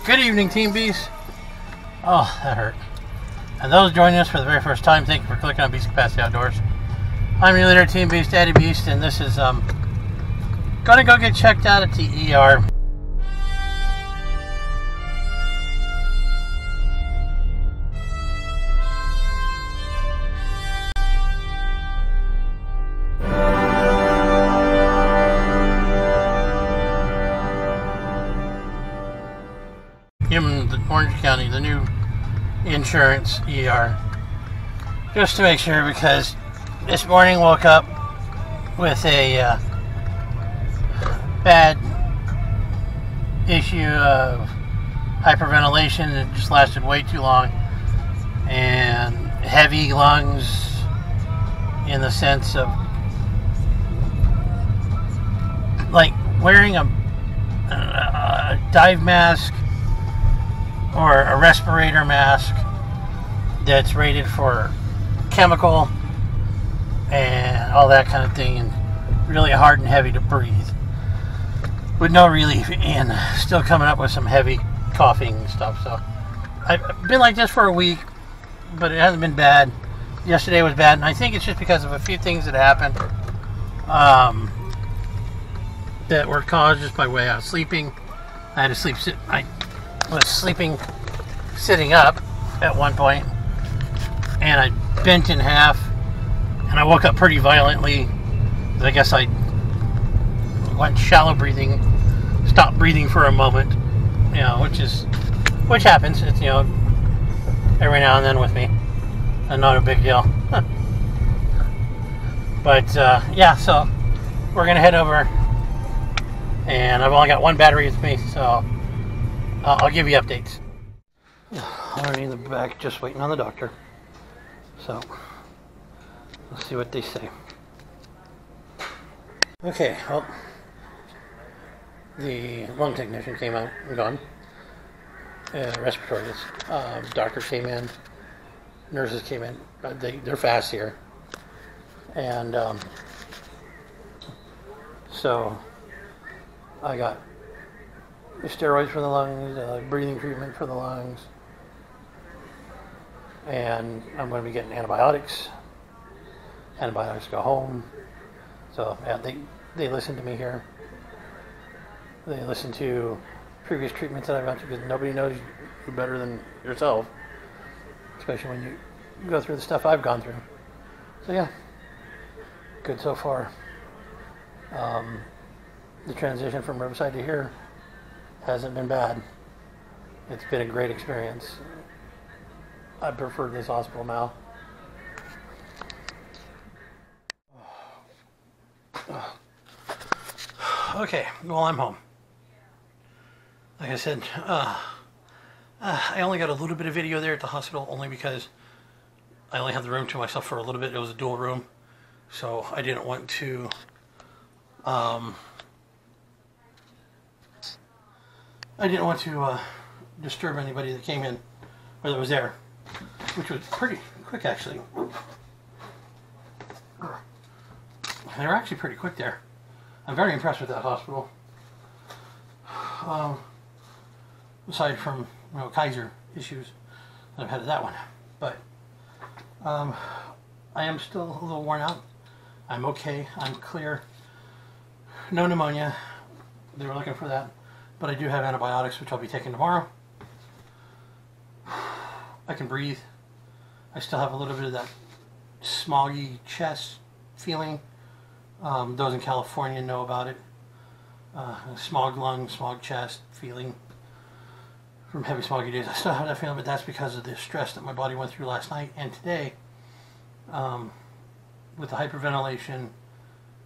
Good evening, Team Beast. Oh, that hurt. And those joining us for the very first time, thank you for clicking on Beast Capacity Outdoors. I'm your leader, Team Beast, Daddy Beast, and this is gonna go get checked out at the ER. In Orange County, the new insurance ER, just to make sure, because this morning woke up with a bad issue of hyperventilation. It just lasted way too long, and heavy lungs in the sense of like wearing a dive mask or a respirator mask that's rated for chemical and all that kind of thing, and really hard and heavy to breathe with no relief, and still coming up with some heavy coughing and stuff. So I've been like this for a week, but it hasn't been bad. Yesterday was bad, and I think it's just because of a few things that happened that were caused just by way I was sleeping. I had to sleep. I was sleeping sitting up at one point, and I bent in half, and I woke up pretty violently. I guess I went shallow breathing, stopped breathing for a moment, you know, which happens. It's, you know, every now and then with me, and not a big deal. But yeah, so we're gonna head over, and I've only got one battery with me, so I'll give you updates. Already in the back, just waiting on the doctor. So, let's see what they say. Okay, well, the lung technician came out and gone. Respiratory, doctor came in, nurses came in. They're fast here. And so, I got steroids for the lungs, breathing treatment for the lungs, and I'm going to be getting antibiotics. Antibiotics go home. So yeah, they listen to me here. They listen to previous treatments that I've gone through, because nobody knows you better than yourself, especially when you go through the stuff I've gone through. So yeah, good so far. The transition from Riverside to here hasn't been bad. It's been a great experience. I prefer this hospital now. Okay, well, I'm home. Like I said, I only got a little bit of video there at the hospital, only because I only had the room to myself for a little bit. It was a dual room, so I didn't want to disturb anybody that came in or that was there, which was pretty quick, actually. They were actually pretty quick there. I'm very impressed with that hospital. Aside from, you know, Kaiser issues that I've had at that one, but I am still a little worn out. I'm okay. I'm clear. No pneumonia. They were looking for that, but I do have antibiotics, which I'll be taking tomorrow. I can breathe. I still have a little bit of that smoggy chest feeling. Those in California know about it. Smog lung, smog chest feeling from heavy smoggy days. I still have that feeling, but that's because of the stress that my body went through last night and today, with the hyperventilation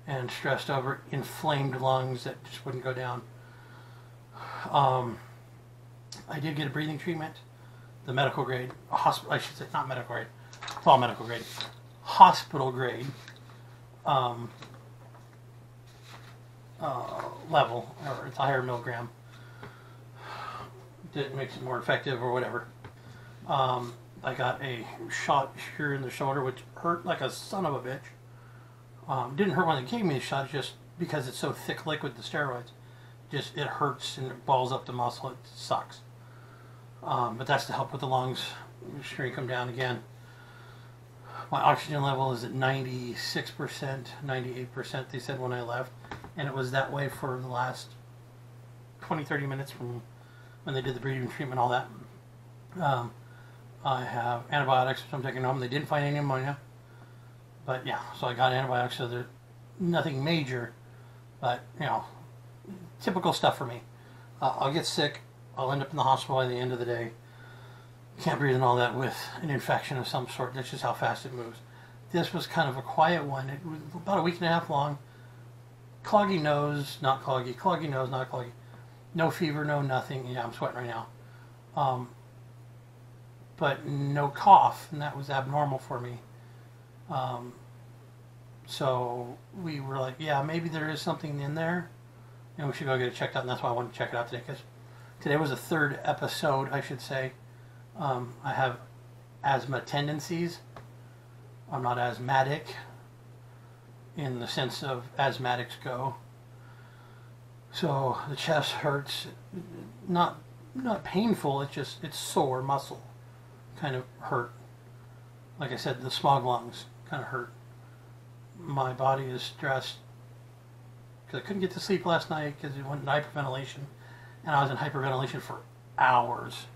and stressed over inflamed lungs that just wouldn't go down. I did get a breathing treatment, the medical grade, I should say not medical grade, it's all medical grade, hospital grade level, or it's a higher milligram. That makes it more effective or whatever. I got a shot here in the shoulder, which hurt like a son of a bitch. Didn't hurt when they gave me the shot, just because it's so thick liquid, the steroids. Just, it hurts and it balls up the muscle. It sucks. But that's to help with the lungs, shrink them down again. My oxygen level is at 96%, 98%, they said when I left. And it was that way for the last 20-30 minutes from when they did the breathing treatment, all that. I have antibiotics, so I'm taking home. They didn't find any pneumonia. But yeah, so I got antibiotics, so there's nothing major. But, you know, typical stuff for me. I'll get sick. I'll end up in the hospital by the end of the day. Can't breathe and all that with an infection of some sort. That's just how fast it moves. This was kind of a quiet one. It was about a week and a half long. Cloggy nose, not cloggy. Cloggy nose, not cloggy. No fever, no nothing. Yeah, I'm sweating right now. But no cough, and that was abnormal for me. So we were like, yeah, maybe there is something in there, and we should go get it checked out. And that's why I wanted to check it out today, because today was the third episode, I should say. I have asthma tendencies. I'm not asthmatic in the sense of asthmatics go. So the chest hurts, not painful, it's sore muscle, kind of hurt. Like I said, the smog lungs kind of hurt. My body is stressed because I couldn't get to sleep last night because it went in hyperventilation, and I was in hyperventilation for hours.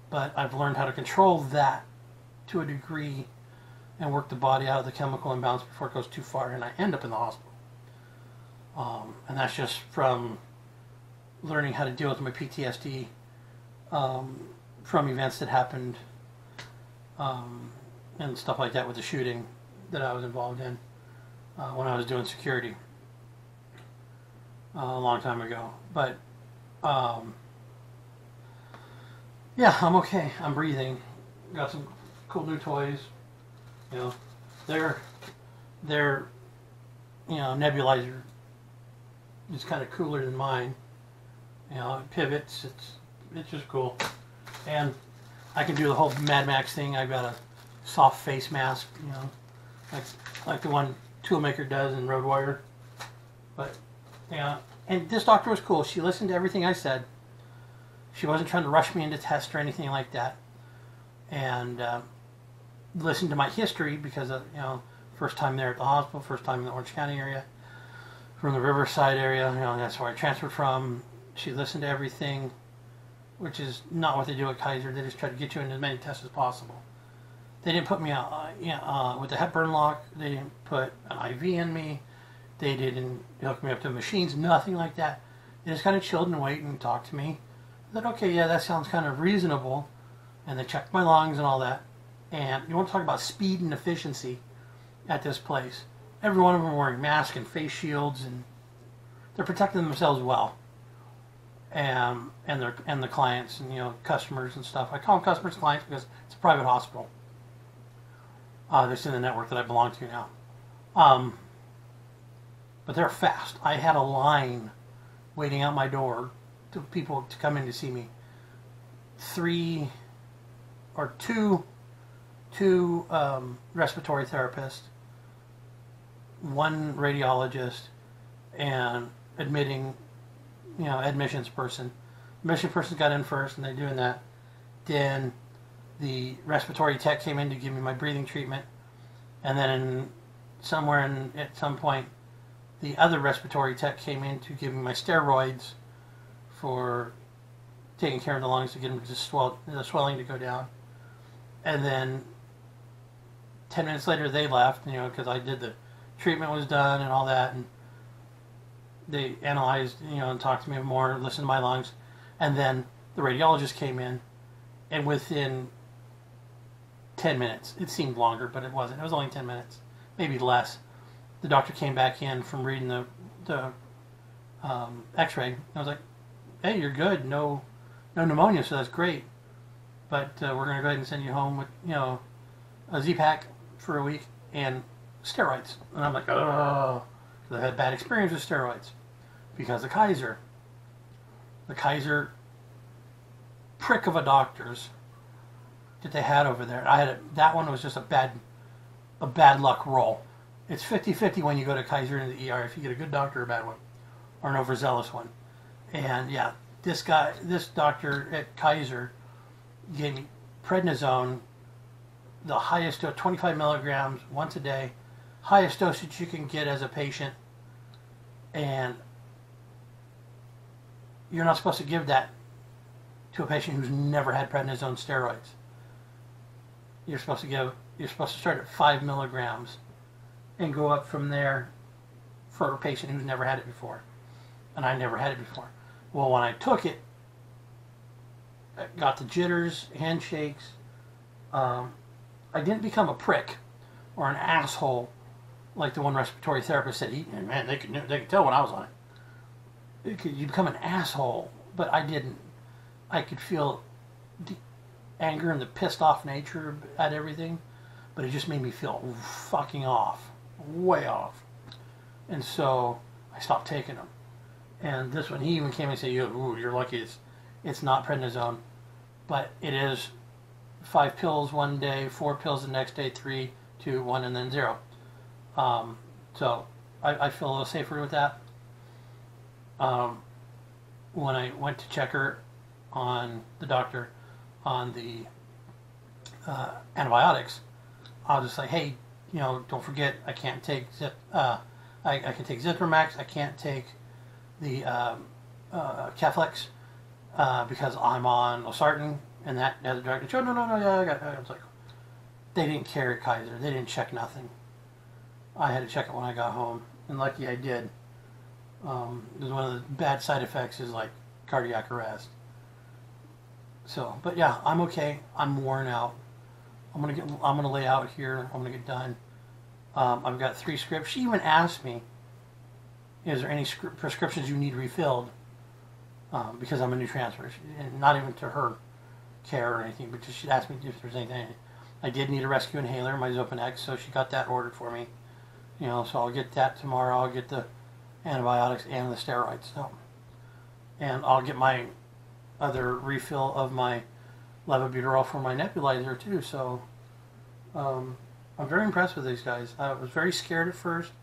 But I've learned how to control that to a degree and work the body out of the chemical imbalance before it goes too far and I end up in the hospital. And that's just from learning how to deal with my PTSD from events that happened and stuff like that with the shooting that I was involved in when I was doing security a long time ago. But yeah, I'm okay. I'm breathing. Got some cool new toys. You know, their nebulizer is kind of cooler than mine. You know, it pivots. It's just cool, and I can do the whole Mad Max thing. I've got a soft face mask. You know, like the one Toolmaker does in Road Warrior. But yeah, and this doctor was cool. She listened to everything I said. She wasn't trying to rush me into tests or anything like that, and listened to my history because of, you know, first time there at the hospital, first time in the Orange County area, from the Riverside area. You know, that's where I transferred from. She listened to everything, which is not what they do at Kaiser. They just try to get you in as many tests as possible. They didn't put me with the heparin lock. They didn't put an IV in me. They didn't hook me up to machines. Nothing like that. They just kind of chilled and waited and talked to me. I said, okay, yeah, that sounds kind of reasonable. And they checked my lungs and all that. And you want to talk about speed and efficiency at this place. Every one of them are wearing masks and face shields, and they're protecting themselves well. And the clients and, you know, customers and stuff. I call them customers and clients because it's a private hospital. That's in the network that I belong to now. But they're fast. I had a line waiting out my door to people to come in to see me. Two respiratory therapists, one radiologist, and admissions person. Admission person got in first, and they're doing that. Then the respiratory tech came in to give me my breathing treatment, and then at some point, the other respiratory tech came in to give me my steroids for taking care of the lungs to get them to the swelling to go down. And then 10 minutes later they left, you know, because I did the treatment was done and all that, and they analyzed, you know, and talked to me more, listened to my lungs. And then the radiologist came in, and within 10 minutes, it seemed longer, but it wasn't. It was only 10 minutes, maybe less. The doctor came back in from reading the x-ray. I was like, hey, you're good. No pneumonia, so that's great. But we're going to go ahead and send you home with, you know, a Z-Pack for a week and steroids. And I'm like, oh, because I've had bad experience with steroids. Because the Kaiser prick of a doctors that they had over there. That one was just a bad luck roll. It's 50-50 when you go to Kaiser in the ER if you get a good doctor or a bad one, or an overzealous one. And yeah, this doctor at Kaiser gave me prednisone, the highest dose, 25 milligrams once a day, highest dosage you can get as a patient, and you're not supposed to give that to a patient who's never had prednisone steroids. You're supposed to start at 5 milligrams and go up from there for a patient who's never had it before. And I never had it before. Well, when I took it, I got the jitters, handshakes. I didn't become a prick or an asshole like the one respiratory therapist said. Man, they could tell when I was on it. You become an asshole, but I didn't. I could feel the anger and the pissed off nature at everything, but it just made me feel fucking off, way off. And so I stopped taking them. And this one, he even came and said, "Ooh, you're lucky it's not prednisone, but it is 5 pills one day, 4 pills the next day, 3, 2, 1, and then 0." So I feel a little safer with that. When I went to check her on the doctor on the antibiotics, I was just like, "Hey, don't forget, I can't take I can take Zithromax, I can't take the Caflex because I'm on losartan." And that the doctor said, "No, yeah, I got it." I was like, they didn't care at Kaiser. They didn't check nothing. I had to check it when I got home, and lucky I did. Because one of the bad side effects is like cardiac arrest. So, but yeah, I'm okay. I'm worn out. I'm gonna lay out here. I'm gonna get done. I've got 3 scripts. She even asked me, "Is there any prescriptions you need refilled?" Because I'm a new transfer, and not even to her care or anything, but just she asked me if there's anything. I did need a rescue inhaler, my Zopanex, so she got that ordered for me. So I'll get that tomorrow. I'll get the antibiotics and the steroids. So, and I'll get my other refill of my levobuterol for my nebulizer too. So I'm very impressed with these guys. I was very scared at first,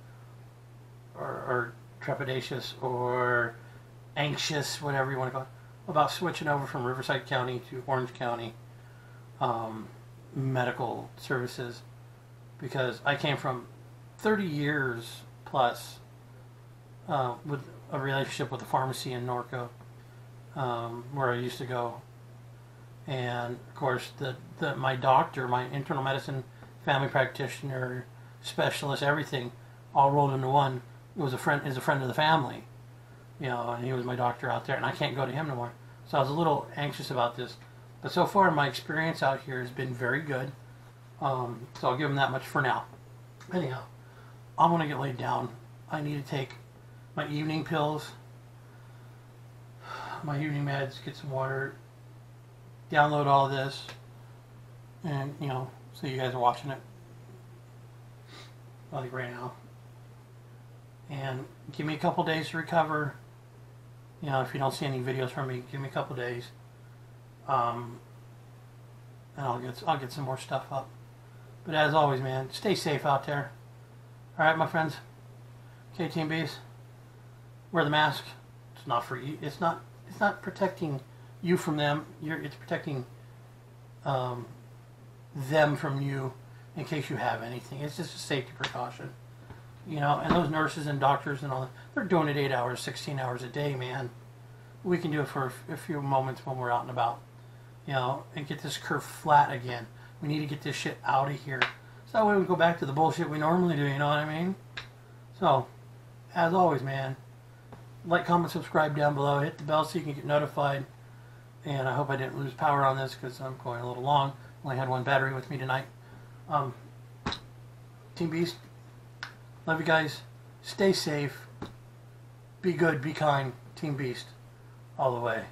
or trepidatious, or anxious, whatever you want to call it, about switching over from Riverside County to Orange County medical services, because I came from 30 years plus with a relationship with a pharmacy in Norco, where I used to go. And of course, my doctor, my internal medicine, family practitioner, specialist, everything, all rolled into one. Is a friend of the family, and he was my doctor out there, and I can't go to him no more. So I was a little anxious about this, but so far my experience out here has been very good. So I'll give him that much for now. Anyhow, I'm gonna get laid down. I need to take my evening pills, my evening meds, get some water, download all this, and so you guys are watching it like right now, and give me a couple days to recover. If you don't see any videos from me, give me a couple days, and I'll get some more stuff up. But as always, man, stay safe out there. All right, my friends. Okay, Team Bees, wear the mask. It's not for you. It's not protecting you from them. It's protecting them from you in case you have anything. It's just a safety precaution. And those nurses and doctors and all that, they're doing it 8 hours, 16 hours a day, man. We can do it for a few moments when we're out and about, and get this curve flat again. We need to get this shit out of here. So that way we go back to the bullshit we normally do, you know what I mean? So, as always, man, like, comment, subscribe down below. Hit the bell so you can get notified. And I hope I didn't lose power on this because I'm going a little long. Only had 1 battery with me tonight. Team Beast, love you guys. Stay safe. Be good. Be kind. Team Beast. All the way.